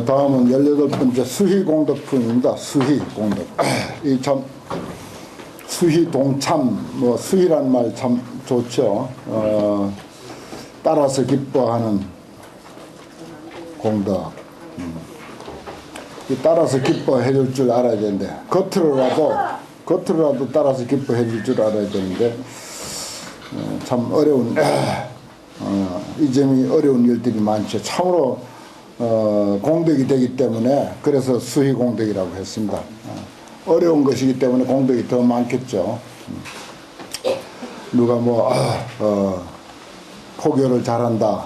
다음은 18번째 수희공덕품입니다. 수희공덕. 이 참 수희동참, 수희란 말 참 좋죠. 따라서 기뻐하는 공덕. 따라서 기뻐해 줄 줄 알아야 되는데, 겉으로라도 따라서 기뻐해 줄 줄 알아야 되는데, 참 어려운, 이 점이 어려운 일들이 많죠. 참으로 공덕이 되기 때문에 그래서 수희공덕이라고 했습니다. 어려운 것이기 때문에 공덕이 더 많겠죠. 누가 포교를 잘한다,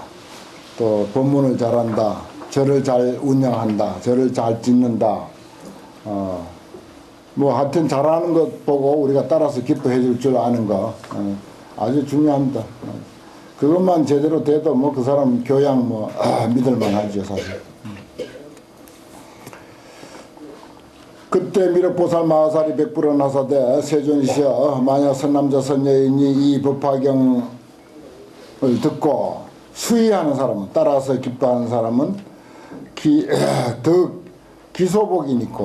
또 법문을 잘한다, 절을 잘 운영한다, 절을 잘 짓는다, 하여튼 잘하는 것 보고 우리가 따라서 기뻐해 줄 줄 아는 거 아주 중요합니다. 그것만 제대로 돼도 그 사람 교양 믿을만 하죠, 사실. 그때 미륵보살 마하사리 백불원 나사대 세존이시여 만약 선남자 선여인이 이 법화경을 듣고 수의하는 사람은, 따라서 기뻐하는 사람은 더 기소복이니까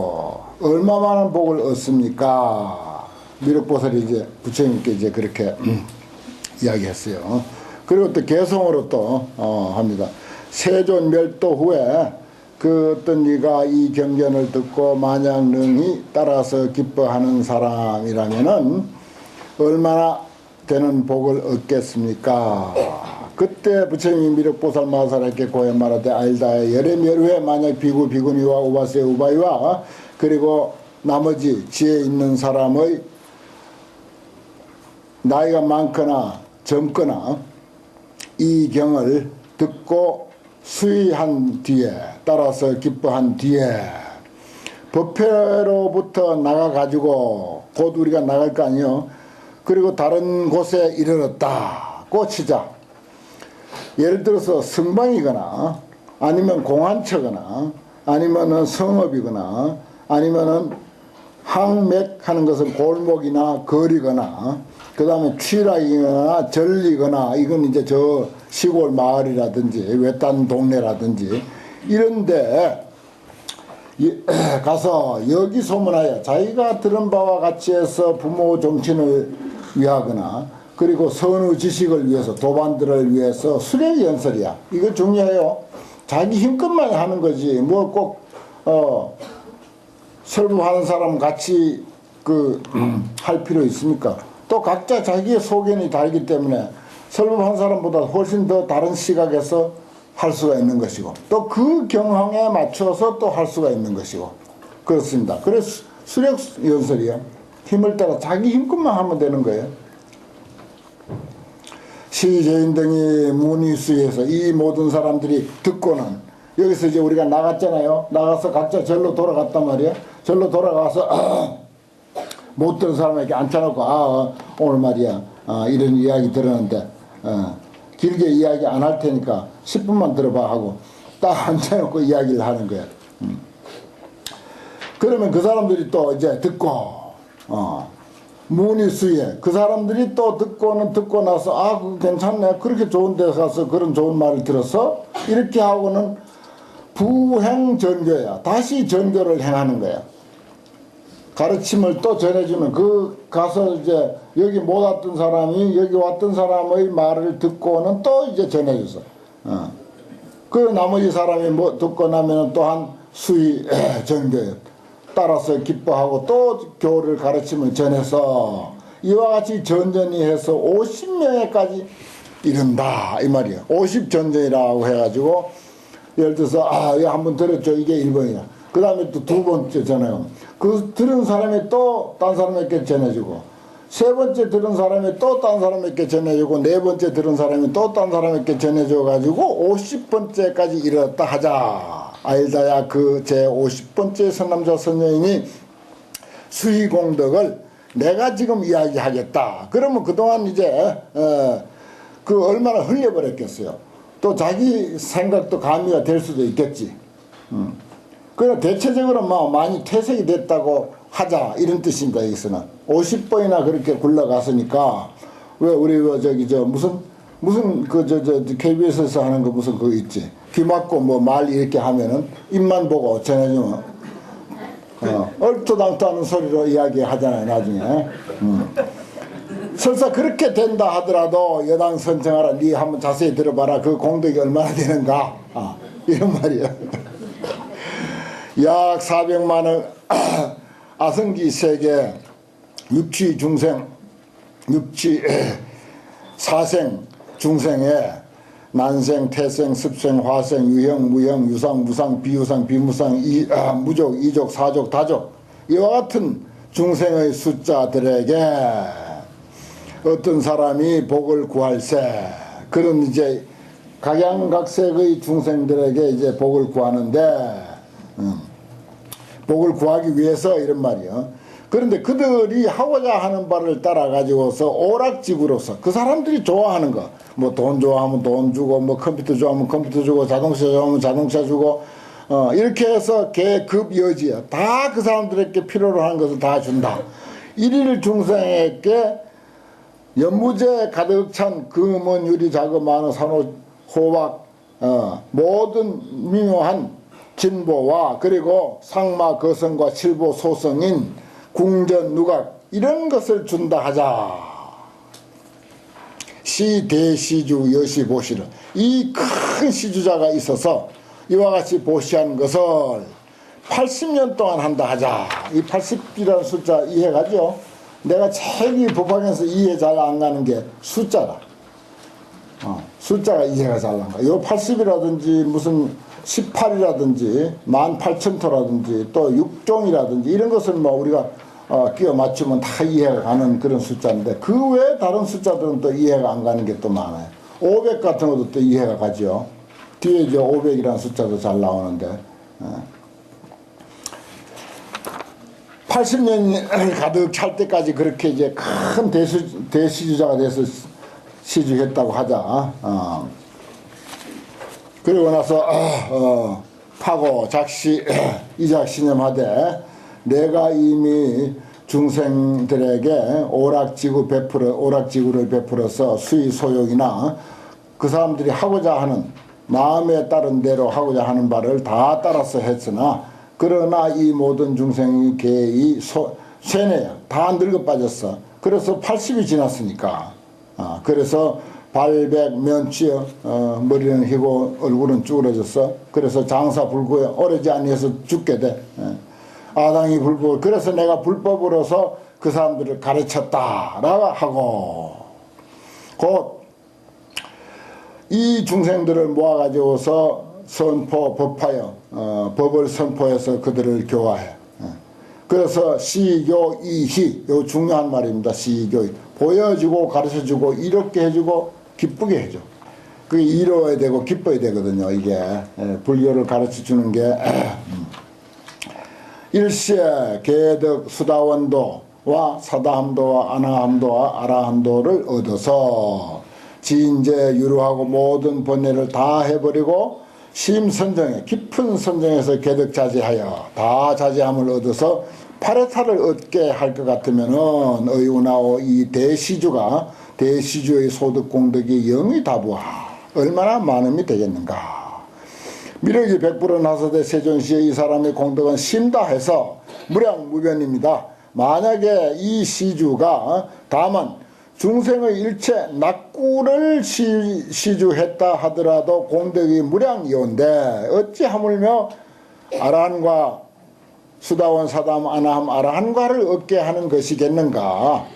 얼마 많은 복을 얻습니까? 미륵보살이 이제 부처님께 그렇게 이야기했어요. 그리고 또 개성으로 또 합니다. 세존 멸도 후에 그 어떤 이가 이 경전을 듣고 만약 능히 따라서 기뻐하는 사람이라면은 얼마나 되는 복을 얻겠습니까? 그때 부처님이 미륵보살 마하사리에게 고해 말하되 알다 열애멸후에 만약 비구 비구니와 우바세 우바이와 그리고 나머지 지혜 있는 사람의 나이가 많거나 젊거나 이 경을 듣고 수의한 뒤에, 따라서 기뻐한 뒤에 법회로부터 나가가지고 곧 우리가 나갈 거 아니요. 그리고 다른 곳에 이르렀다고 치자. 예를 들어서 성방이거나 아니면 공안처거나 아니면은 성업이거나 아니면은 항맥하는 것은 골목이나 거리거나 그 다음에 취락이거나 절리거나 이건 이제 저 시골 마을이라든지 외딴 동네라든지 이런데 가서 여기 소문하여 자기가 들은 바와 같이 해서 부모 정친을 위하거나 그리고 선우 지식을 위해서 도반들을 위해서 수레연설이야. 이거 중요해요. 자기 힘껏만 하는 거지 꼭 설법하는 사람 같이 할 필요 있습니까? 또 각자 자기의 소견이 다르기 때문에 설법한 사람보다 훨씬 더 다른 시각에서 할 수가 있는 것이고 또 그 경황에 맞춰서 또 할 수가 있는 것이고 그렇습니다. 그래서 수력연설이에요. 힘을 따라 자기 힘껏만 하면 되는 거예요. 시제인 등이 문의수에서 이 모든 사람들이 듣고는 여기서 이제 우리가 나갔잖아요. 나가서 각자 절로 돌아갔단 말이에요. 절로 돌아가서 못 들은 사람에게 앉혀놓고 오늘 말이야 이런 이야기 들었는데 길게 이야기 안 할 테니까 10분만 들어봐 하고 딱 앉혀놓고 이야기를 하는 거야. 그러면 그 사람들이 또 이제 듣고 문의수에 그 사람들이 또 듣고 나서 그거 괜찮네, 그렇게 좋은 데 가서 그런 좋은 말을 들어서 이렇게 하고는 부행전교야. 다시 전교를 행하는 거야. 가르침을 또 전해주면 가서 이제 여기 못 왔던 사람이 여기 왔던 사람의 말을 듣고는 또 이제 전해줘서 그 나머지 사람이 듣고 나면은 또한 수의 전교에 따라서 기뻐하고 또 교를 가르침을 전해서 이와 같이 전전히 해서 50명에까지 이른다 이 말이야. 50전전이라고 해가지고 예를 들어서 이거 한번 들었죠. 이게 1번이야. 그 다음에 또 두 번째 전해요. 그 들은 사람이 또 딴 사람에게 전해주고 세 번째 들은 사람이 또 딴 사람에게 전해주고 네 번째 들은 사람이 또 딴 사람에게 전해줘가지고 50번째까지 이르렀다 하자. 알다야 그 제 50번째 선남자 선녀인이 수의공덕을 내가 지금 이야기하겠다. 그러면 그동안 이제 얼마나 흘려버렸겠어요. 또 자기 생각도 가미가 될 수도 있겠지. 그래 대체적으로 많이 퇴색이 됐다고 하자 이런 뜻입니다. 여기서는 50번이나 그렇게 굴러갔으니까 왜 우리 무슨 KBS에서 하는 거 무슨 그거 있지, 귀 막고 뭐 말 이렇게 하면은 입만 보고 전해주면 얼토당토하는 소리로 이야기하잖아요 나중에. 설사 그렇게 된다 하더라도 여당 선정하라, 니 한번 자세히 들어봐라, 그 공덕이 얼마나 되는가, 이런 말이에요. 약 400만원 아성기 세계 육취 사생 중생에 난생, 태생, 습생, 화생, 유형, 무형, 유상, 무상, 비유상, 비무상, 무족, 이족, 사족, 다족, 이와 같은 중생의 숫자들에게 어떤 사람이 복을 구할세, 그런 이제 각양각색의 중생들에게 이제 복을 구하는데, 복을 구하기 위해서 이런 말이요. 그런데 그들이 하고자 하는 바를 따라 가지고서 오락집으로서 그 사람들이 좋아하는 거, 뭐 돈 좋아하면 돈 주고, 뭐 컴퓨터 좋아하면 컴퓨터 주고, 자동차 좋아하면 자동차 주고, 이렇게 해서 계급여지야 다 그 사람들에게 필요로 하는 것을 다 준다. 일일 중생에게 연무제 가득 찬 금은 유리 자금 만원 산호 호박 모든 미묘한 진보와 그리고 상마 거성과 칠보 소성인 궁전 누각 이런 것을 준다 하자. 시 대시주 여시 보시를, 이 큰 시주자가 있어서 이와 같이 보시한 것을 80년 동안 한다 하자. 이 80이라는 숫자 이해가죠? 내가 제일 법학에서 이해 잘 안 가는 게 숫자다. 숫자가 이해가 잘 안 가. 요 80이라든지 무슨 18이라든지 18,000토라든지 또 6종이라든지 이런 것은 뭐 우리가 끼워 맞추면 다 이해가 가는 그런 숫자인데, 그 외에 다른 숫자들은 또 이해가 안 가는 게 또 많아요. 500 같은 것도 또 이해가 가죠. 뒤에 이제 500이라는 숫자도 잘 나오는데, 80년이 가득 찰 때까지 그렇게 이제 큰 대시주자가 돼서 시주했다고 하자. 그리고 나서 파고 작시 이작신념하되 내가 이미 중생들에게 오락지구를 베풀어서 수의 소욕이나 그 사람들이 하고자 하는 마음에 따른 대로 하고자 하는 바를 다 따라서 했으나, 그러나 이 모든 중생의 개의 쇠뇌야 다 늙어 빠졌어. 그래서 80이 지났으니까 그래서 발백 면취여 머리는 희고 얼굴은 쭈그러졌어. 그래서 장사 불구에 오래지 아니해서 죽게 돼. 아당이 불법, 그래서 내가 불법으로서 그 사람들을 가르쳤다라고 하고, 곧 이 중생들을 모아가지고서 법하여 법을 선포해서 그들을 교화해. 그래서 시교 이희, 요 중요한 말입니다. 시교, 보여주고 가르쳐주고 이롭게 해주고 기쁘게 해줘. 그게 이로워야 되고 기뻐야 되거든요. 이게 불교를 가르쳐주는 게. 일시에 개덕 수다원도와 사다함도와 아나함도와 아라함도를 얻어서 진제 유루하고 모든 번뇌를 다 해버리고 심선정에 깊은 선정에서 개덕자제하여 다 자제함을 얻어서 파레타를 얻게 할 것 같으면은 의우나오 이 대시주의 소득 공덕이 영이 다부하 얼마나 많음이 되겠는가. 미륵이 100% 나서대 세존시의 이 사람의 공덕은 심다해서 무량무변입니다. 만약에 이 시주가 다만 중생의 일체 낙구를 시주했다 하더라도 공덕이 무량이온데 어찌 하물며 아라한과 수다원 사담 아나함 아라한과를 얻게 하는 것이겠는가.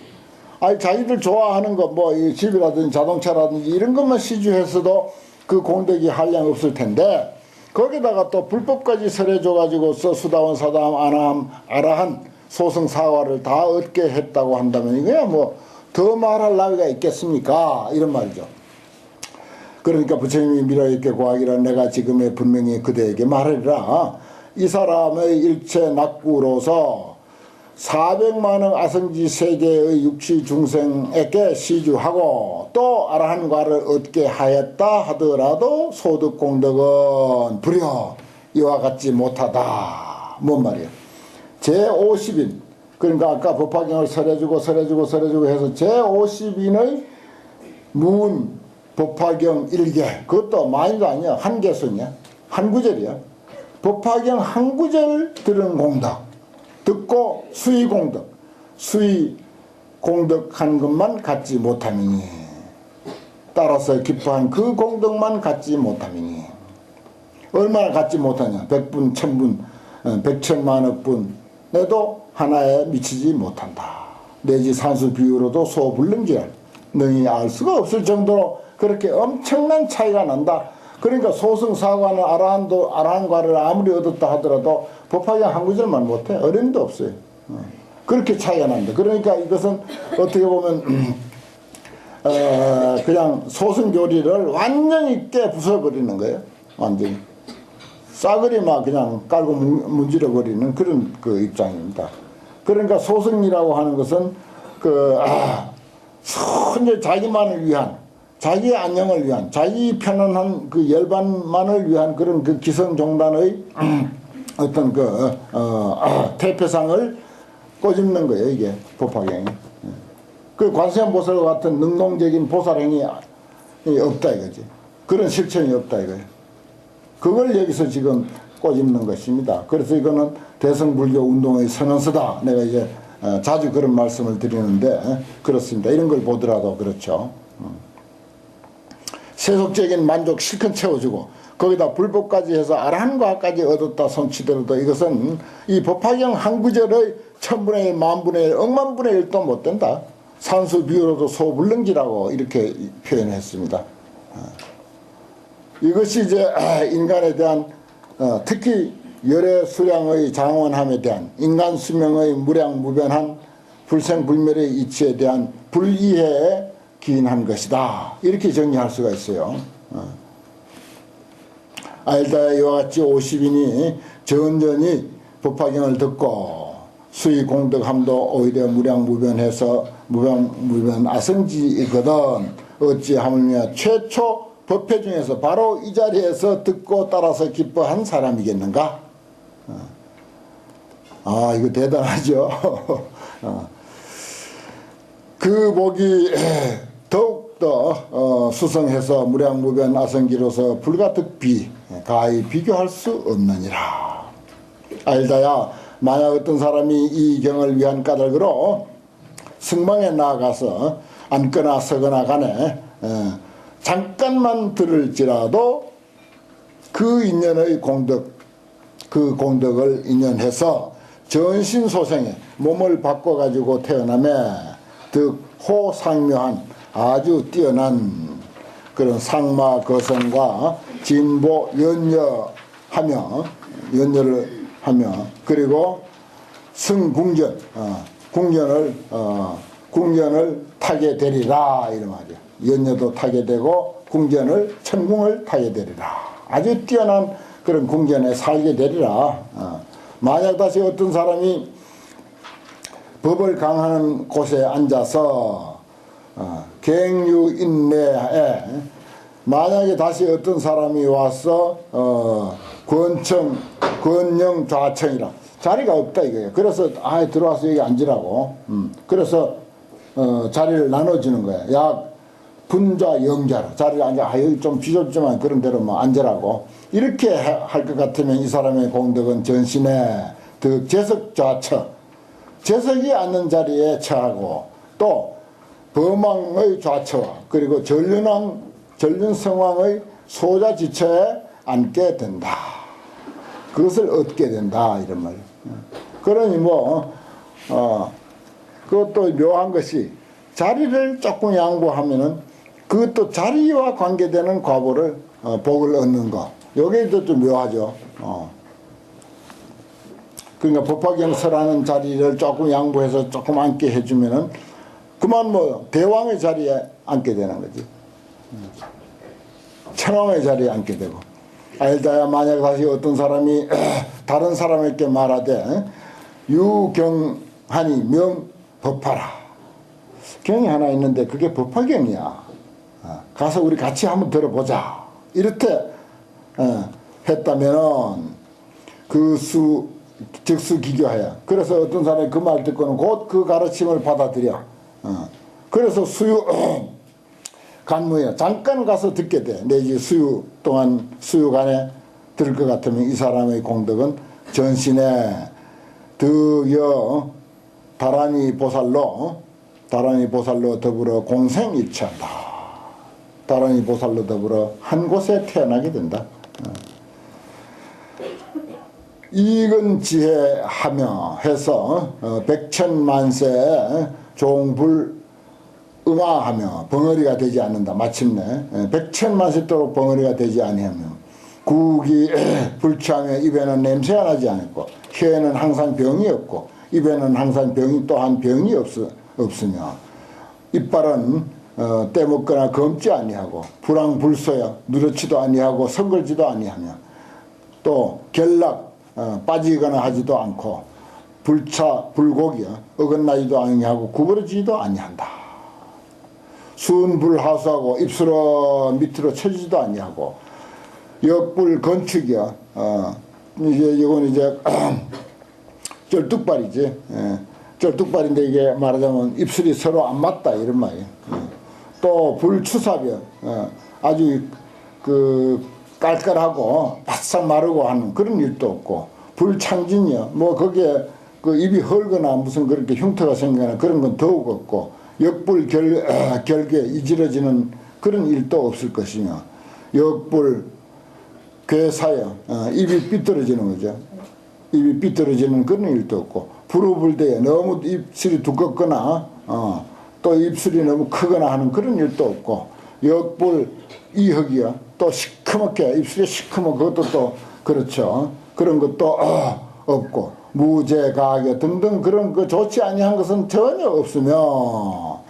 아니 자기들 좋아하는 거 뭐 집이라든지 자동차라든지 이런 것만 시주했어도 그 공덕이 한량 없을 텐데, 거기다가 또 불법까지 설해줘가지고서 수다원 사담 아나함 아라한 소승 사화를 다 얻게 했다고 한다면 이거야 뭐 더 말할 나위가 있겠습니까? 이런 말이죠. 그러니까 부처님이 미라있게 고하기라 내가 지금의 분명히 그대에게 말하리라. 이 사람의 일체 낙구로서 400만의 아성지 세계의 육치 중생에게 시주하고 또 아라한과를 얻게 하였다 하더라도 소득 공덕은 불여 이와 같지 못하다. 뭔 말이야? 제50인 그러니까 아까 법화경을 설해주고 해서 제52인의 문 법화경 1개, 그것도 많이도 아니야. 한 개순이야. 한 구절이야. 법화경 한 구절 들은 공덕, 듣고 수의 공덕, 수의 공덕한 것만 갖지 못함이니, 따라서 기뻐한 그 공덕만 갖지 못함이니, 얼마나 갖지 못하냐. 100분, 1000분, 100천만억 분에도 하나에 미치지 못한다. 내지 산수 비유로도 소불능지라 능히 알 수가 없을 정도로 그렇게 엄청난 차이가 난다. 그러니까 소승사관은 아라한과를 아무리 얻었다 하더라도 법화경 한 구절만 못해. 어림도 없어요. 그렇게 차이가 난다. 그러니까 이것은 어떻게 보면 그냥 소승교리를 완전히 깨부숴버리는 거예요. 완전히. 싸그리 막 그냥 깔고 문지러버리는 그런 그 입장입니다. 그러니까 소승이라고 하는 것은 순전히 자기만을 위한, 자기의 안녕을 위한, 자기 편안한 그 열반만을 위한 그런 그 기성종단의 어떤 태폐상을 꼬집는 거예요, 이게 법화경이. 그 관세음보살 같은 능동적인 보살행위 없다 이거지. 그런 실천이 없다 이거예요. 그걸 여기서 지금 꼬집는 것입니다. 그래서 이거는 대성불교 운동의 선언서다. 내가 이제 자주 그런 말씀을 드리는데 그렇습니다. 이런 걸 보더라도 그렇죠. 세속적인 만족 실컷 채워주고 거기다 불법까지 해서 아라한과까지 얻었다 손치더라도 이것은 이 법화경 한 구절의 1000분의 1, 10,000분의 1, 억만분의 1도 못 된다. 산수 비유로도 소불능지라고 이렇게 표현했습니다. 이것이 이제 인간에 대한 특히 열애 수량의 장원함에 대한 인간 수명의 무량무변한 불생불멸의 이치에 대한 불이해에 기인한 것이다. 이렇게 정리할 수가 있어요. 알다 이와 같이 50인이 전전히 법화경을 듣고 수의 공덕함도 오히려 무량무변해서 무변 아성지이거든. 어찌하물며 최초 법회 중에서 바로 이 자리에서 듣고 따라서 기뻐한 사람이겠는가? 이거 대단하죠. 그 복이 더욱더 수성해서 무량무변 아성기로서 불가득비 가히 비교할 수 없느니라. 알다야 만약 어떤 사람이 이 경을 위한 까닭으로 승방에 나아가서 앉거나 서거나 간에 잠깐만 들을지라도 그 인연의 공덕, 그 공덕을 인연해서 전신소생에 몸을 바꿔가지고 태어남에 득호상묘한 아주 뛰어난 그런 상마 거성과 진보 연여를 하며 그리고 승궁전, 궁전을 타게 되리라 이런 말이야. 연여도 타게 되고 천궁을 타게 되리라. 아주 뛰어난 그런 궁전에 살게 되리라. 만약 다시 어떤 사람이 법을 강하는 곳에 앉아서 갱유인내에 만약에 다시 어떤 사람이 와서 권영 좌청이라 자리가 없다 이거예요. 그래서 들어와서 여기 앉으라고. 그래서 자리를 나눠주는 거야. 약 분좌 영자로 자리를 앉아. 여기 좀 비좁지만 그런 데로 뭐 앉으라고. 이렇게 할 것 같으면 이 사람의 공덕은 전신에 재석 좌처, 재석이 앉는 자리에 처하고 또 범왕의 좌처와 그리고 전륜성왕의 소자지처에 앉게 된다. 그것을 얻게 된다 이런 말. 그러니 그것도 묘한 것이 자리를 조금 양보하면은 그것도 자리와 관계되는 과보를 복을 얻는 것. 여기도 좀 묘하죠. 그러니까 법화경설하는 자리를 조금 양보해서 조금 앉게 해주면은 그만 대왕의 자리에 앉게 되는 거지. 천왕의 자리에 앉게 되고. 알다야 만약 다시 어떤 사람이 다른 사람에게 말하되 유경하니 명법하라. 경이 하나 있는데 그게 법화경이야. 가서 우리 같이 한번 들어보자. 이렇게 했다면은 그 수 즉수기교하여. 그래서 어떤 사람이 그 말 듣고는 곧 그 가르침을 받아들여. 그래서 수유 간무에 잠깐 가서 듣게 돼. 내지 수유 동안 수유관에 들을 것 같으면 이 사람의 공덕은 전신에 득여 다란이 보살로 더불어 공생일체한다. 다란이 보살로 더불어 한 곳에 태어나게 된다. 이익은 지혜하며 해서 백천만세 종불 음화하며 벙어리가 되지 않는다. 마침내 백천만세도록 벙어리가 되지 아니하며 국이 불취하며 입에는 냄새가 나지 않고 혀에는 항상 병이 없고 입에는 항상 병이 또한 병이 없으며 이빨은 떼먹거나 검지 아니하고 불황불소야 누렇지도 아니하고 성글지도 아니하며 또 결락 빠지거나 하지도 않고 불차 불곡이야 어긋나지도 아니하고 구부러지지도 아니한다. 순불하수하고 입술은 밑으로 쳐지지도 아니하고 역불 건축이야. 이제 이건 이제 쩔뚝발이지. 쩔뚝발인데 이게 말하자면 입술이 서로 안 맞다 이런 말이에요. 또 불추삽이야. 아주 그 깔깔하고 바싹 마르고 하는 그런 일도 없고 불창진이야. 뭐 거기에 그 입이 헐거나 무슨 그렇게 흉터가 생기거나 그런 건 더욱 없고 역불 결계 이지러지는 그런 일도 없을 것이며 역불 괴사여 입이 삐뚤어지는 거죠. 입이 삐뚤어지는 그런 일도 없고 불우불대에 너무 입술이 두껍거나 또 입술이 너무 크거나 하는 그런 일도 없고 역불 이흑이야. 또 시커멓게 입술이 시커멓고 그것도 또 그렇죠. 그런 것도 없고 무죄가하게 등등 그런 그 좋지 아니한 것은 전혀 없으며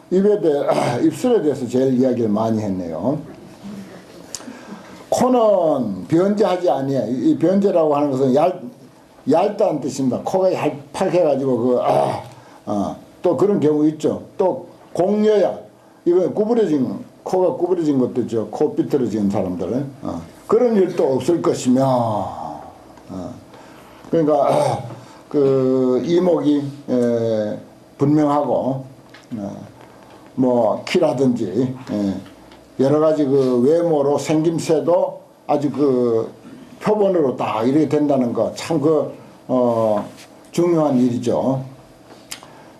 입술에 대해서 제일 이야기를 많이 했네요. 코는 변제하지 아니해. 이 변제라고 하는 것은 얇다는 뜻입니다. 코가 얄팍해가지고 또 그런 경우 있죠. 또 공여야. 이건 코가 구부러진 것도 있죠. 코 삐뚤어진 사람들. 그런 일도 없을 것이며. 그러니까 그 이목이 분명하고 뭐 키라든지 여러 가지 그 외모로 생김새도 아주 그 표본으로 딱 이렇게 된다는 거 참 중요한 일이죠.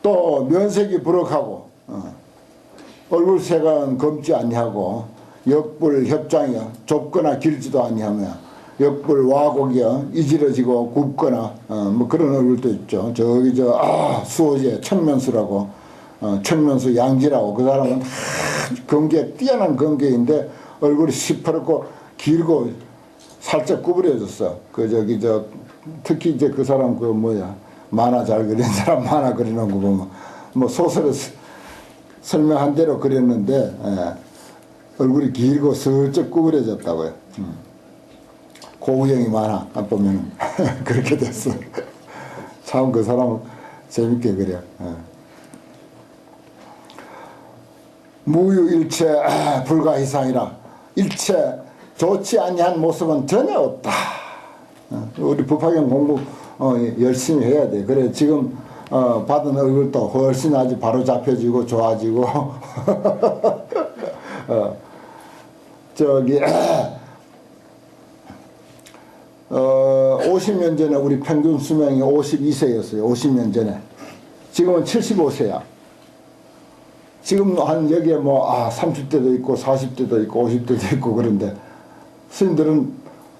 또 면색이 부럭하고 얼굴색은 검지 아니하고 역불 협장이여 좁거나 길지도 아니하며 역불 와곡이여 이지러지고 굽거나 뭐 그런 얼굴도 있죠. 저기 수호제 청면수라고 청면수 양지라고 그 사람은 뛰어난 건개인데 얼굴이 시퍼렇고 길고 살짝 구부려졌어. 특히 이제 그 사람 만화 잘 그리는 사람 만화 그리는 거 보면 뭐 소설에 설명한 대로 그렸는데 얼굴이 길고 슬쩍 구부려졌다고요. 고우영이 만화 보면 그렇게 됐어. 참 그 사람은 재밌게 그려. 무유일체 불가희상이라 일체 좋지 아니한 모습은 전혀 없다. 우리 법화경 공부 열심히 해야 돼. 그래 지금 받은 얼굴도 훨씬 아주 바로 잡혀지고 좋아지고 저기 50년 전에 우리 평균 수명이 52세였어요. 50년 전에. 지금은 75세야. 지금 한 여기에 30대도 있고 40대도 있고 50대도 있고 그런데 스님들은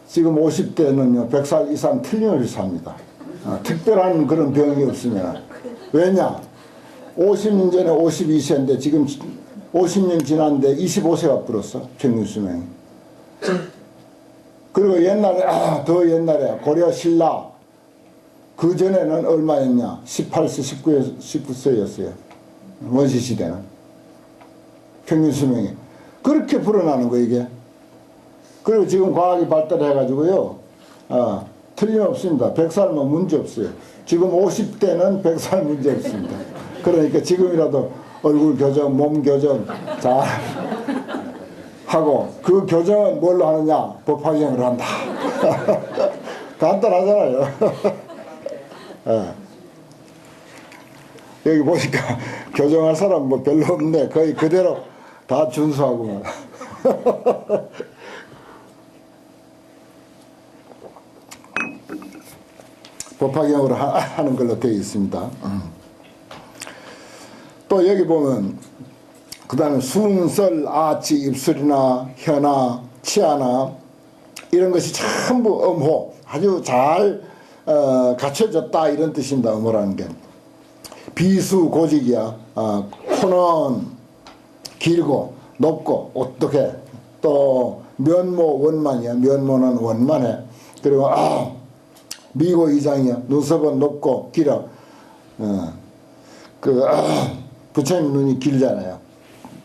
지금 50대는요 100살 이상 틀림없이 삽니다. 특별한 그런 병이 없으면. 왜냐? 50년 전에 52세인데 지금 50년 지났는데 25세가 불었어. 평균 수명이. 그리고 옛날에 더 옛날에 고려 신라 그 전에는 얼마였냐? 18세 19세였어요. 원시시대는 평균 수명이 그렇게 불어나는 거 이게. 그리고 지금 과학이 발달해 가지고요 틀림없습니다. 100살면 문제 없어요. 지금 50대는 100살 문제 없습니다. 그러니까 지금이라도 얼굴 교정, 몸 교정 잘 하고 그 교정은 뭘로 하느냐? 법화경으로 한다. 간단하잖아요. 예. 여기 보니까 교정할 사람 뭐 별로 없네. 거의 그대로 다 준수하고. 법화경으로 하는 걸로 되어 있습니다. 또 여기 보면 그 다음에 순설, 아치, 입술이나 혀나 치아나 이런 것이 전부 음호, 아주 잘 갖춰졌다 이런 뜻입니다. 음호라는 게 비수 고직이야. 코는 길고 높고 어떻게 또 면모 원만이야. 면모는 원만해. 그리고 미고 이장이야. 눈썹은 높고 길어. 부처님 눈이 길잖아요.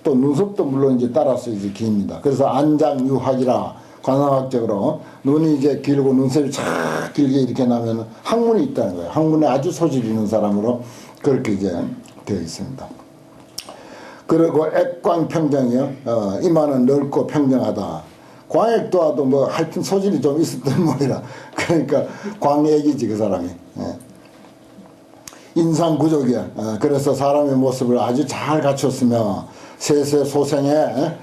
또 눈썹도 물론 이제 따라서 이제 깁니다. 그래서 안장유학이라 관상학적으로 눈이 이제 길고 눈썹이 쫙 길게 이렇게 나면 학문이 있다는 거예요. 학문에 아주 소질이 있는 사람으로 그렇게 이제 되어 있습니다. 그리고 액광평정이요. 이마는 넓고 평정하다. 광액도와도 뭐 하여튼 소질이 좀 있었던 모이라. 그러니까 광액이지 그 사람이. 인상구족이야. 그래서 사람의 모습을 아주 잘 갖췄으며 세세소생에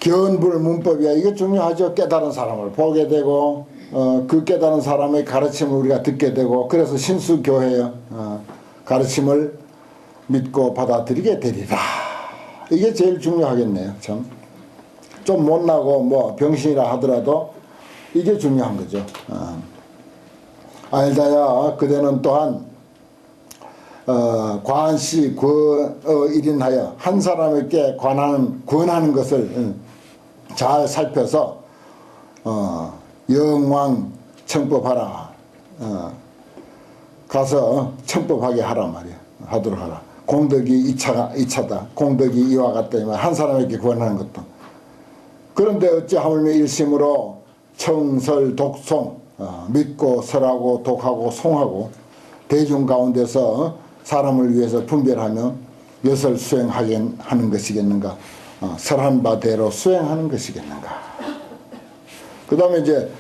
견불 문법이야. 이게 중요하죠. 깨달은 사람을 보게 되고 그 깨달은 사람의 가르침을 우리가 듣게 되고 그래서 신수교회요. 가르침을 믿고 받아들이게 되리라. 이게 제일 중요하겠네요. 참. 좀 못나고 뭐 병신이라 하더라도 이게 중요한 거죠. 알다야 그대는 또한 관시 일인하여 한 사람에게 권하는 것을 잘 살펴서 영왕 청법하라. 가서 청법하게 하라 말이야. 하도록 하라. 공덕이 2차다. 공덕이 이와 같다면 한 사람에게 권하는 것도. 그런데 어찌 하물며 일심으로 청설 독송 믿고 설하고 독하고 송하고 대중 가운데서 사람을 위해서 분별하며 엿을 수행하게 하는 것이겠는가. 설한 바대로 수행하는 것이겠는가. 그 다음에 이제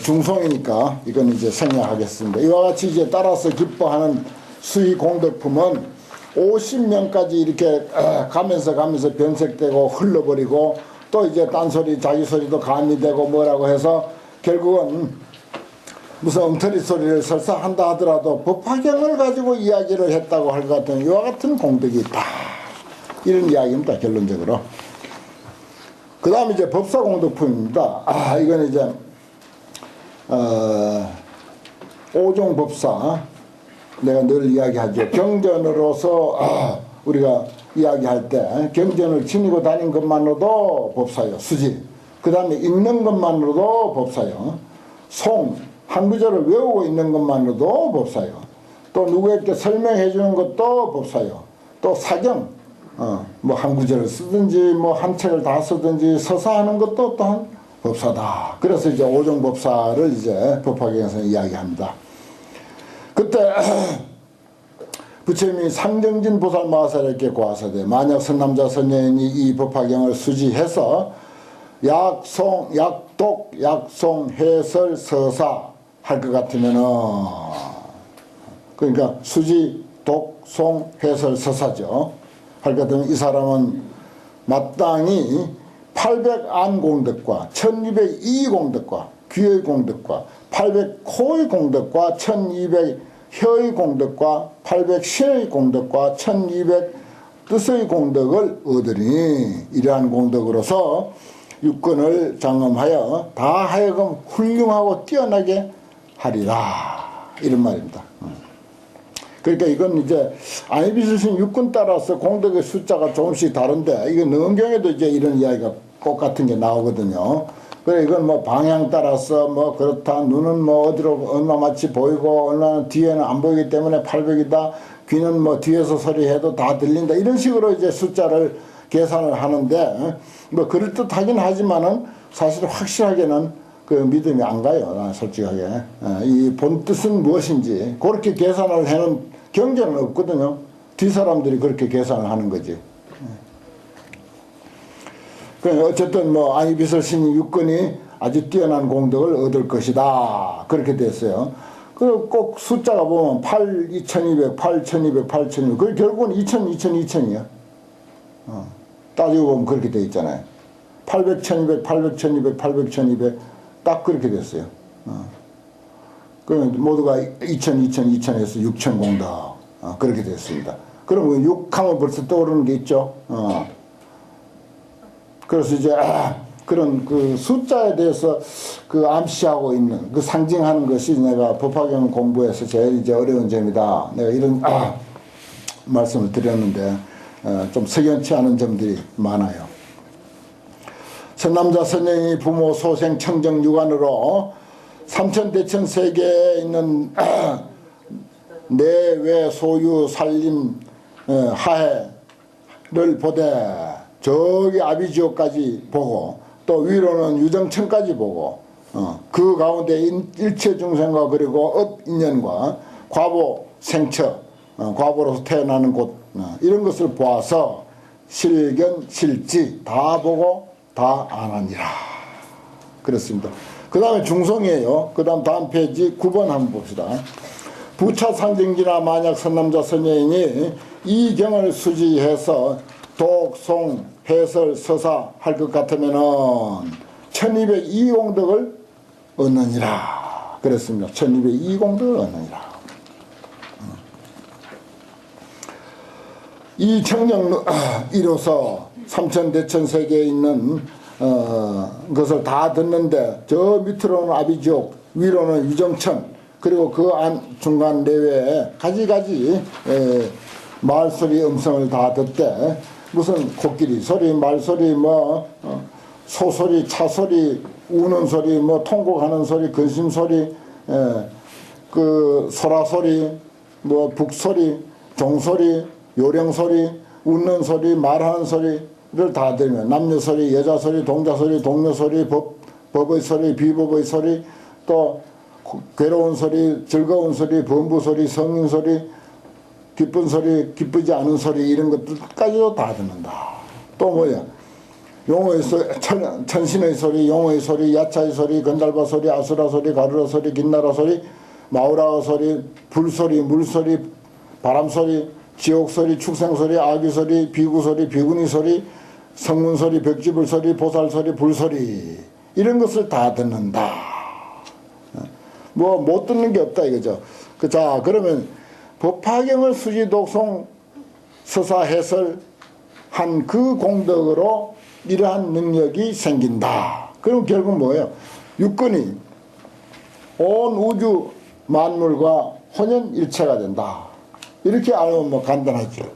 중송이니까 이건 이제 생략하겠습니다. 이와 같이 이제 따라서 기뻐하는 수의 공덕품은 50명까지 이렇게 가면서 변색되고 흘러버리고 또 이제 딴소리 자기 소리도 가미되고 뭐라고 해서 결국은 무슨 엉터리 소리를 설사 한다 하더라도 법화경을 가지고 이야기를 했다고 할 것 같은 이와 같은 공덕이 있다. 이런 이야기입니다. 결론적으로. 그 다음에 이제 법사공덕품입니다. 이건 이제 오종법사 내가 늘 이야기하죠. 경전으로서 우리가 이야기할 때 경전을 지니고 다닌 것만으로도 법사요. 수지. 그 다음에 읽는 것만으로도 법사요. 송, 한 구절을 외우고 있는 것만으로도 법사요. 또 누구에게 설명해 주는 것도 법사요. 또 사경, 뭐 한 구절을 쓰든지 뭐 한 책을 다 쓰든지 서사 하는 것도 또한 법사다. 그래서 이제 오종법사를 이제 법화경에서 이야기합니다. 그때 부처님이 상정진 보살 마하사에게 고하사대 만약 선남자 선녀인이 이 법화경을 수지해서 약송, 약독, 약송, 해설, 서사 할 것 같으면은 그러니까 수지, 독, 송, 해설, 서사죠. 할 것 같으면 이 사람은 마땅히 800안 공덕과 1202 공덕과 귀의 공덕과 800코의 공덕과 1200 혀의 공덕과 800신의 공덕과 1200 뜻의 공덕을 얻으리니 이러한 공덕으로서 육근을 장엄하여 다 하여금 훌륭하고 뛰어나게 하리라. 이런 말입니다. 그러니까 이건 이제 아니비스신 육근 따라서 공덕의 숫자가 조금씩 다른데 이건 능경에도 이제 이런 이야기가 꼭 같은 게 나오거든요. 그래 이건 뭐 방향 따라서 뭐 그렇다. 눈은 뭐 어디로 얼마마치 보이고 얼마나 뒤에는 안 보이기 때문에 800이다. 귀는 뭐 뒤에서 소리해도 다 들린다. 이런 식으로 이제 숫자를 계산을 하는데 뭐 그럴듯하긴 하지만은 사실 확실하게는 그 믿음이 안 가요. 솔직하게. 이 본 뜻은 무엇인지 그렇게 계산을 해는 경전은 없거든요. 뒷사람들이 그렇게 계산을 하는 거지. 어쨌든 뭐 아니비설신이 육근이 아주 뛰어난 공덕을 얻을 것이다. 그렇게 됐어요. 그 꼭 숫자가 보면 8, 2200, 8200, 8200. 그 결국은 2000, 2000, 2000이야. 따지고 보면 그렇게 돼 있잖아요. 800, 1200, 800, 1200, 800, 1200. 딱 그렇게 됐어요. 그러면 모두가 2000, 2000, 2000에서 6000 공덕. 그렇게 됐습니다. 그러면 6하면 벌써 떠오르는 게 있죠. 그래서 이제, 그런 그 숫자에 대해서 그 암시하고 있는 그 상징하는 것이 내가 법화경 공부에서 제일 이제 어려운 점이다. 내가 이런 말씀을 드렸는데 좀 석연치 않은 점들이 많아요. 선남자 선녀이 부모 소생 청정 유관으로 삼천대천 세계에 있는 내외 소유 살림 하해를 보되 저기 아비지옥까지 보고 또 위로는 유정천까지 보고 그 가운데 일체 중생과 그리고 업 인연과 과보 생처 과보로서 태어나는 곳 이런 것을 보아서 실견 실지 다 보고 다 안하니라 그렇습니다. 그 다음에 중성이에요. 그 다음 페이지 9번 한번 봅시다. 부처 상징지나 만약 선남자 선녀인이 이 경을 수지해서 독송 해설 서사 할 것 같으면은 1202공덕을 얻느니라 그랬습니다. 1202공덕을 얻느니라. 이 청정 이로서 삼천대천 세계에 있는 것을 다 듣는데 저 밑으로는 아비지옥 위로는 유정천 그리고 그 안 중간 내외에 가지가지 말소리 음성을 다 듣되 무슨 코끼리 소리, 말소리, 뭐 소소리, 차소리, 우는 소리, 뭐 통곡하는 소리, 근심 소리, 그 소라 소리, 뭐 북소리, 종소리, 요령 소리, 웃는 소리, 말하는 소리를 다 들으면 남녀 소리, 여자 소리, 동자 소리, 동료 소리, 법의 소리, 비법의 소리, 또 괴로운 소리, 즐거운 소리, 범부 소리, 성인 소리, 기쁜 소리, 기쁘지 않은 소리 이런 것들까지도 다 듣는다. 또 뭐야? 용어의 소리, 천신의 소리, 용어의 소리, 야차의 소리, 건달바 소리, 아수라 소리, 가루라 소리, 긴나라 소리, 마우라 소리, 불소리, 물소리, 바람 소리, 지옥 소리, 축생 소리, 아귀 소리, 비구 소리, 비구니 소리, 성문 소리, 벽지불 소리, 보살 소리, 불소리 이런 것을 다 듣는다. 뭐 못 듣는 게 없다 이거죠. 자 그러면 법화경을 수지 독송 서사 해설한 그 공덕으로 이러한 능력이 생긴다. 그럼 결국 뭐예요? 육근이 온 우주 만물과 혼연일체가 된다. 이렇게 알면 뭐 간단하죠.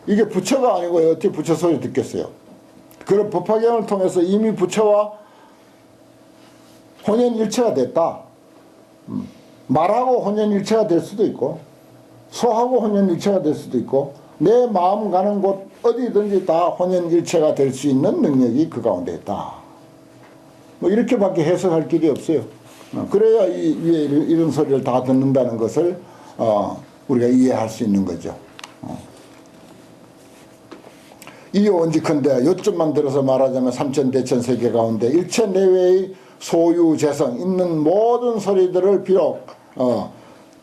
이게 부처가 아니고 어떻게 부처 소리 듣겠어요? 그런 법화경을 통해서 이미 부처와 혼연일체가 됐다. 말하고 혼연일체가 될 수도 있고 소하고 혼연일체가 될 수도 있고 내 마음 가는 곳 어디든지 다 혼연일체가 될 수 있는 능력이 그 가운데 있다. 뭐 이렇게밖에 해석할 길이 없어요. 그래야 이 위에 이런 소리를 다 듣는다는 것을 우리가 이해할 수 있는 거죠. 이 온직한데 요점만 들어서 말하자면 삼천대천 세계 가운데 일체 내외의 소유재성 있는 모든 소리들을 비록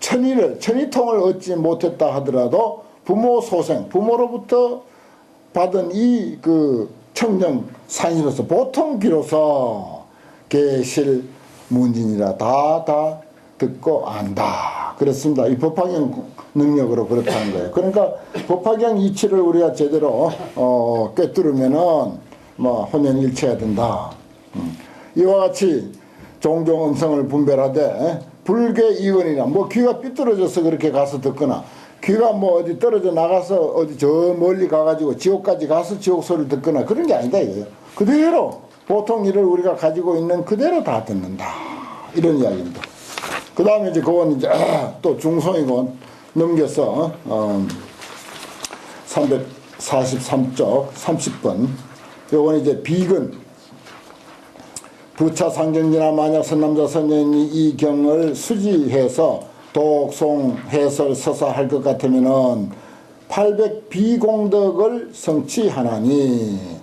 천의통을 얻지 못했다 하더라도 부모 소생, 부모로부터 받은 이 그 청정 산이로서 보통 비로소 계실 문진이라 다 듣고 안다. 그렇습니다. 이 법화경 능력으로 그렇다는 거예요. 그러니까 법화경 이치를 우리가 제대로 꿰뚫으면은 뭐 혼연일체가 된다. 이와 같이 종종 음성을 분별하되 불계 이원이나 뭐 귀가 삐뚤어져서 그렇게 가서 듣거나 귀가 뭐 어디 떨어져 나가서 어디 저 멀리 가가지고 지옥까지 가서 지옥 소리를 듣거나 그런 게 아니다 이거예요. 그대로 보통 이를 우리가 가지고 있는 그대로 다 듣는다. 이런 이야기입니다. 그 다음에 이제 그건 이제 또 중송이고 넘겨서 343쪽 30번 요건 이제 비근 부차 상정지나 만약 선남자 선녀인이 이 경을 수지해서 독송 해설 서사할 것 같으면은 800 비공덕을 성취하나니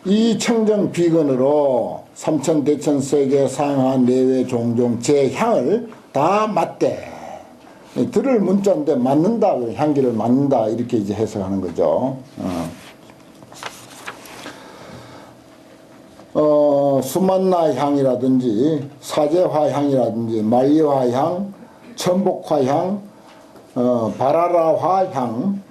이 청정 비근으로 삼천대천 세계 상하 내외 종종 제 향을 다 맞대. 들을 문자인데 맡는다, 향기를 맡는다 이렇게 이제 해석하는 거죠. 수만나 향이라든지 사제화 향이라든지 말리화 향, 천복화 향, 바라라화 향,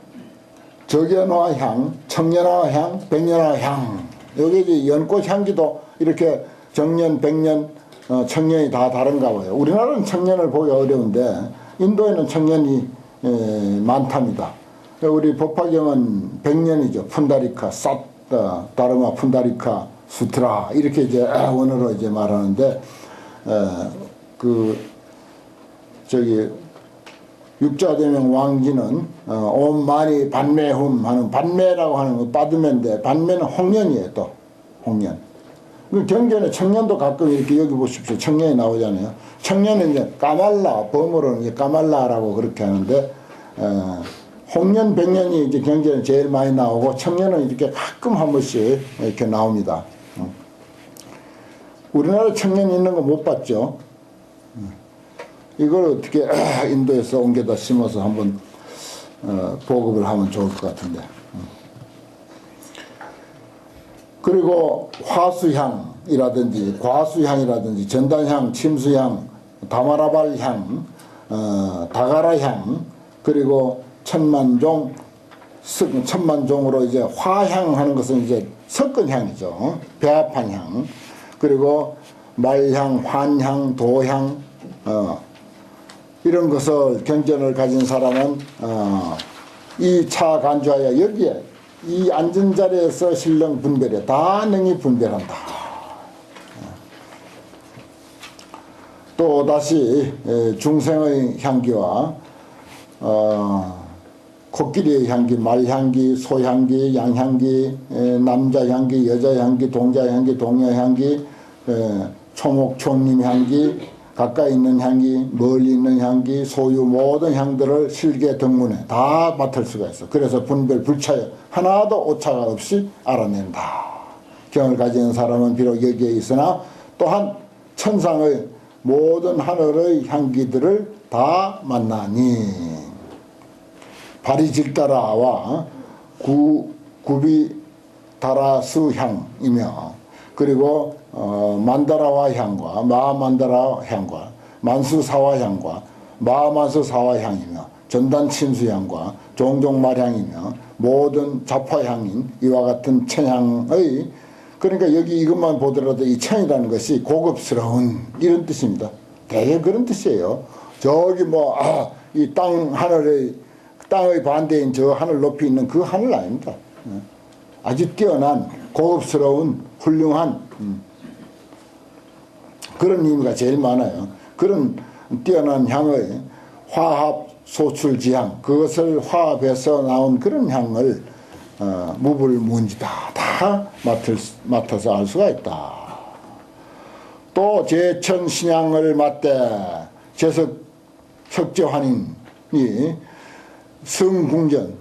적연화 향, 청년화 향, 백년화 향. 여기 이제 연꽃 향기도 이렇게 정년, 백년, 청년이 다 다른가 봐요. 우리나라는 청년을 보기 어려운데 인도에는 청년이 많답니다. 우리 법화경은 백년이죠. 푼다리카, 삿다, 다르마 푼다리카, 수트라 이렇게 이제 원어로 이제 말하는데 육자대명 왕지는 옴마니 반매훔 하는 반매라고 하는 거 빠드맨데 반매는 홍련이에요. 또 홍련. 경전에 청년도 가끔 이렇게 여기 보십시오. 청년이 나오잖아요. 청년은 이제 까말라, 범어로는 이제 까말라라고 그렇게 하는데 홍년, 백년이 이제 경전에 제일 많이 나오고 청년은 이렇게 가끔 한 번씩 이렇게 나옵니다. 우리나라 청년이 있는 거 못 봤죠. 이걸 어떻게 인도에서 옮겨다 심어서 한번 보급을 하면 좋을 것 같은데. 그리고 화수향이라든지 과수향이라든지 전단향, 침수향, 다마라발향, 다가라향, 그리고 천만종으로 이제 화향하는 것은 이제 섞은 향이죠. 배합한 향. 그리고 말향, 환향, 도향, 이런 것을 경전을 가진 사람은 이 차 간주하여 여기에 이 앉은 자리에서 신령 분별에 다 능히 분별한다. 또 다시 중생의 향기와 코끼리의 향기, 말향기, 소향기, 양향기, 남자 향기, 여자 향기, 동자 향기, 동녀 향기, 초목 총림 향기, 가까이 있는 향기, 멀리 있는 향기, 소유 모든 향들을 실계 등문에 다 맡을 수가 있어. 그래서 분별 불차여 하나도 오차가 없이 알아낸다. 경을 가진 사람은 비록 여기에 있으나 또한 천상의 모든 하늘의 향기들을 다 만나니 바리질다라와 구비다라수 향이며 그리고 만다라와 향과 마만다라 향과 만수사와 향과 마만수사와 향이며 전단침수 향과 종종말 향이며 모든 잡화 향인 이와 같은 천향의 그러니까 여기 이것만 보더라도 이 천이라는 것이 고급스러운 이런 뜻입니다. 대개 그런 뜻이에요. 저기 이 땅의 반대인 저 하늘 높이 있는 그 하늘 아닙니다. 아주 뛰어난 고급스러운 훌륭한 그런 의미가 제일 많아요. 그런 뛰어난 향의 화합 소출지향 그것을 화합해서 나온 그런 향을 무불문지다 다 맡아서 알 수가 있다. 또 제천 신향을 맡되 석제환인이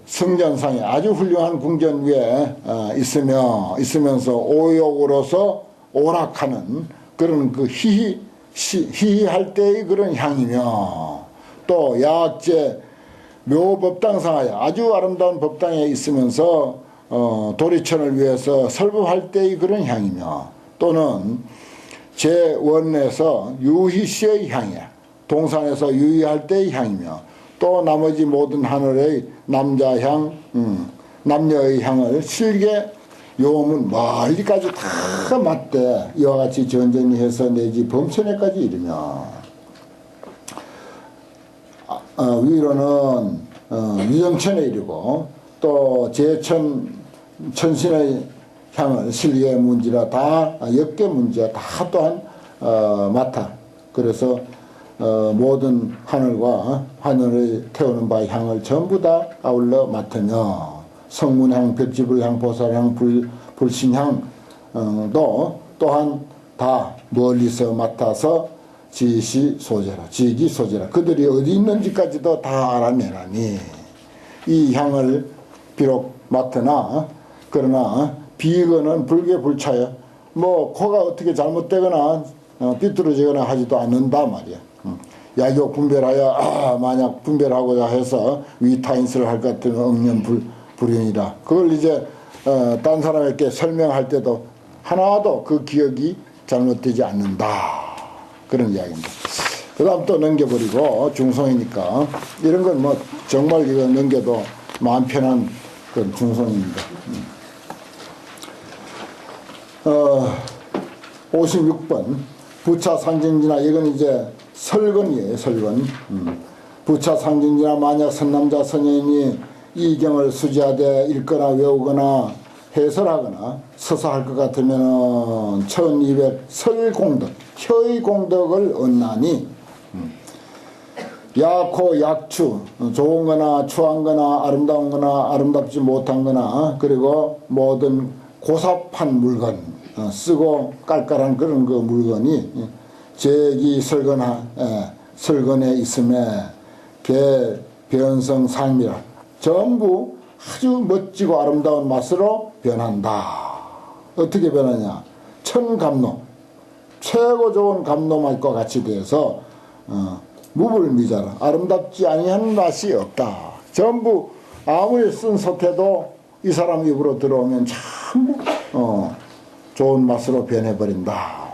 성전상에 아주 훌륭한 궁전 위에 있으면서 오욕으로서 오락하는 그런 그 희희할 때의 그런 향이며 또 야학제 묘법당상하여 아주 아름다운 법당에 있으면서 도리천을 위해서 설법할 때의 그런 향이며 또는 제원에서 유희시의 향이야. 동산에서 유희할 때의 향이며 또 나머지 모든 하늘의 남자향, 남녀의 향을 실게 요문 멀리까지 다 맡되 이와 같이 전전히 해서 내지 범천에까지 이르며 위로는 위정천에 이르고 또 제천 천신의 향을 실게 문지라 다 역계 문지야 다 또한 맡아. 그래서 모든 하늘과 하늘을 태우는 바의 향을 전부 다 아울러 맡으며 성문향, 벽지불향, 보살향, 불신향도 또한 다 멀리서 맡아서 지기소재라 그들이 어디 있는지까지도 다 알아내라니 이 향을 비록 맡으나 그러나 비거는 불개불차여 코가 어떻게 잘못되거나 삐뚤어지거나 하지도 않는다 말이야. 야교 분별하여 만약 분별하고자 해서 위타인스를 할 것 같으면 억념불연이라. 그걸 이제 딴 사람에게 설명할 때도 하나도 그 기억이 잘못되지 않는다. 그런 이야기입니다. 그 다음 또 넘겨버리고 중송이니까 이런 건 뭐 정말 이거 넘겨도 마음 편한 그런 중송입니다. 56번 부차 상징지나 이건 이제 설건이에요. 설건. 부차 상징지나 만약 선남자 선녀인이 이 경을 수지하되 읽거나 외우거나 해설하거나 서사할 것 같으면 1200 설공덕 혀의 공덕을 얻나니 약호 약추 좋은 거나 추한 거나 아름다운 거나 아름답지 못한 거나 그리고 모든 고삽한 물건 쓰고 깔깔한 그런 그 물건이 제기 설건에 있음에 개 변성 상미라 전부 아주 멋지고 아름다운 맛으로 변한다. 어떻게 변하냐? 천감로 최고 좋은 감로 맛과 같이 돼서 무불미자라 아름답지 아니한 맛이 없다. 전부 아무리 쓴 솥에도 이 사람 입으로 들어오면 전부 좋은 맛으로 변해버린다.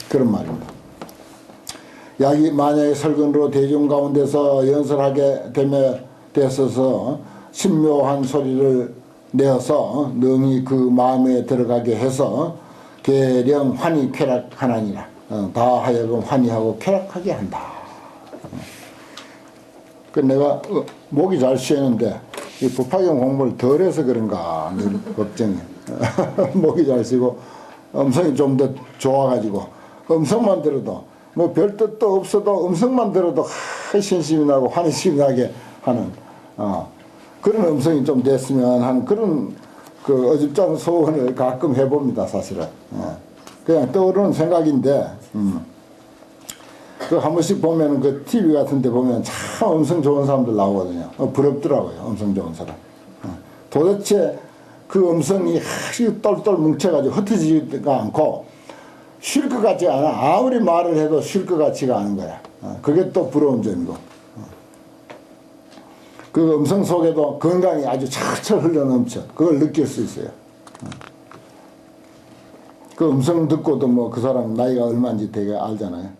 그런 말입니다. 약이 만약에 설근으로 대중 가운데서 연설하게 됐어서 신묘한 소리를 내어서 능히 그 마음에 들어가게 해서 계령 환희 쾌락하나니라. 다 하여금 환희하고 쾌락하게 한다. 그 내가 목이 잘 쉬는데 이 부파경 공부를 덜 해서 그런가 걱정이. 목이 잘 쉬고 음성이 좀 더 좋아가지고 음성만 들어도 뭐 별 뜻도 없어도 음성만 들어도 신심이 나고 환희심이 나게 하는 그런 음성이 좀 됐으면 하는 그런 그 어줍잖은 소원을 가끔 해봅니다. 사실은 그냥 떠오르는 생각인데 그 한 번씩 보면 그 TV 같은 데 보면 참 음성 좋은 사람들 나오거든요. 부럽더라고요. 음성 좋은 사람. 도대체 그 음성이 아주 똘똘 뭉쳐가지고 흩어지지가 않고 쉴 것 같지 않아. 아무리 말을 해도 쉴 것 같지가 않은 거야. 그게 또 부러운 점이고. 그 음성 속에도 건강이 아주 철철 흘러넘쳐. 그걸 느낄 수 있어요. 그 음성 듣고도 뭐 그 사람 나이가 얼마인지 되게 알잖아요.